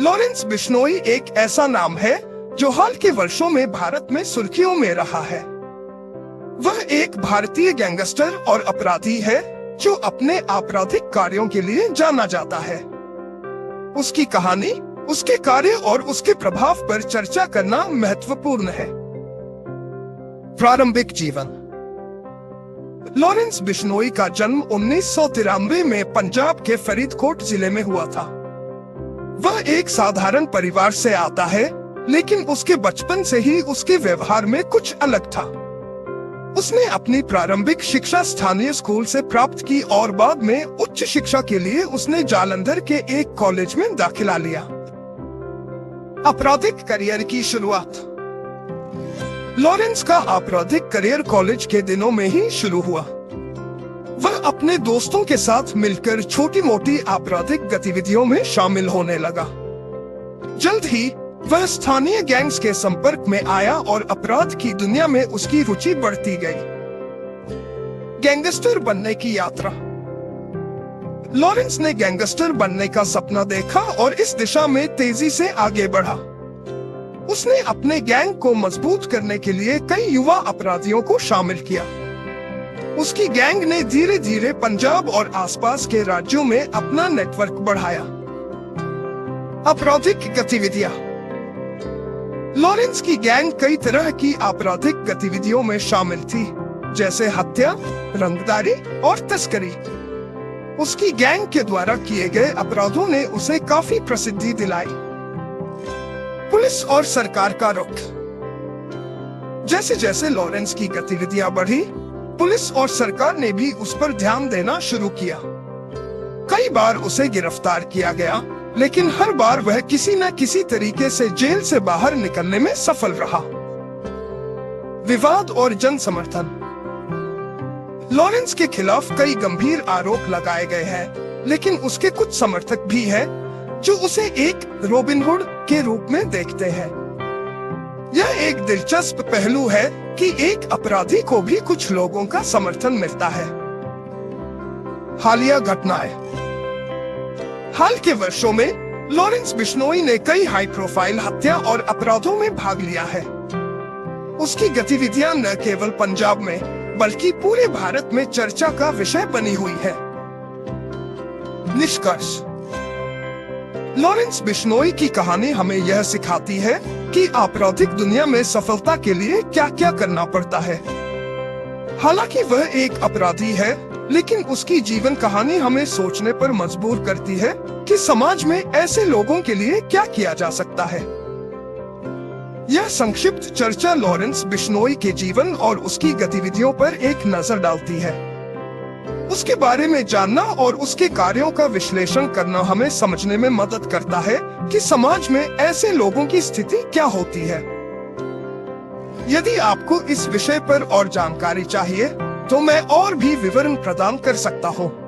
Lawrence Bishnoi एक ऐसा नाम है जो हाल के वर्षों में भारत में सुर्खियों में रहा है। वह एक भारतीय गैंगस्टर और अपराधी है जो अपने आपराधिक कार्यों के लिए जाना जाता है। उसकी कहानी, उसके कार्य और उसके प्रभाव पर चर्चा करना महत्वपूर्ण है। प्रारंभिक जीवन। लॉरेंस बिश्नोई का जन्म 1993 में पंजाब के फरीदकोट जिले में हुआ था। वह एक साधारण परिवार से आता है, लेकिन उसके बचपन से ही उसके व्यवहार में कुछ अलग था। उसने अपनी प्रारंभिक शिक्षा स्थानीय स्कूल से प्राप्त की और बाद में उच्च शिक्षा के लिए उसने जालंधर के एक कॉलेज में दाखिला लिया। आपराधिक करियर की शुरुआत। लॉरेंस का आपराधिक करियर कॉलेज के दिनों में ही शुरू हुआ। वह अपने दोस्तों के साथ मिलकर छोटी मोटी आपराधिक गतिविधियों में शामिल होने लगा। जल्द ही वह स्थानीय गैंग्स के संपर्क में आया और अपराध की दुनिया में उसकी रुचि बढ़ती गई। गैंगस्टर बनने की यात्रा। लॉरेंस ने गैंगस्टर बनने का सपना देखा और इस दिशा में तेजी से आगे बढ़ा। उसने अपने गैंग को मजबूत करने के लिए कई युवा अपराधियों को शामिल किया। उसकी गैंग ने धीरे धीरे पंजाब और आसपास के राज्यों में अपना नेटवर्क बढ़ाया। आपराधिक गतिविधियां। लॉरेंस की गैंग कई तरह की आपराधिक गतिविधियों में शामिल थी, जैसे हत्या, रंगदारी और तस्करी। उसकी गैंग के द्वारा किए गए अपराधों ने उसे काफी प्रसिद्धि दिलाई। पुलिस और सरकार का रुख। जैसे जैसे लॉरेंस की गतिविधियां बढ़ी, पुलिस और सरकार ने भी उस पर ध्यान देना शुरू किया। कई बार उसे गिरफ्तार किया गया, लेकिन हर बार वह किसी न किसी तरीके से जेल से बाहर निकलने में सफल रहा। विवाद और जन समर्थन। लॉरेंस के खिलाफ कई गंभीर आरोप लगाए गए हैं, लेकिन उसके कुछ समर्थक भी हैं जो उसे एक रॉबिन हुड के रूप में देखते हैं। यह एक दिलचस्प पहलू है कि एक अपराधी को भी कुछ लोगों का समर्थन मिलता है। हालिया घटनाएं। हाल के वर्षों में लॉरेंस बिश्नोई ने कई हाई प्रोफाइल हत्या और अपराधों में भाग लिया है। उसकी गतिविधियां न केवल पंजाब में बल्कि पूरे भारत में चर्चा का विषय बनी हुई है। निष्कर्ष। लॉरेंस बिश्नोई की कहानी हमें यह सिखाती है कि आपराधिक दुनिया में सफलता के लिए क्या क्या करना पड़ता है। हालांकि वह एक अपराधी है, लेकिन उसकी जीवन कहानी हमें सोचने पर मजबूर करती है कि समाज में ऐसे लोगों के लिए क्या किया जा सकता है। यह संक्षिप्त चर्चा लॉरेंस बिश्नोई के जीवन और उसकी गतिविधियों पर एक नजर डालती है। उसके बारे में जानना और उसके कार्यों का विश्लेषण करना हमें समझने में मदद करता है कि समाज में ऐसे लोगों की स्थिति क्या होती है। यदि आपको इस विषय पर और जानकारी चाहिए, तो मैं और भी विवरण प्रदान कर सकता हूँ।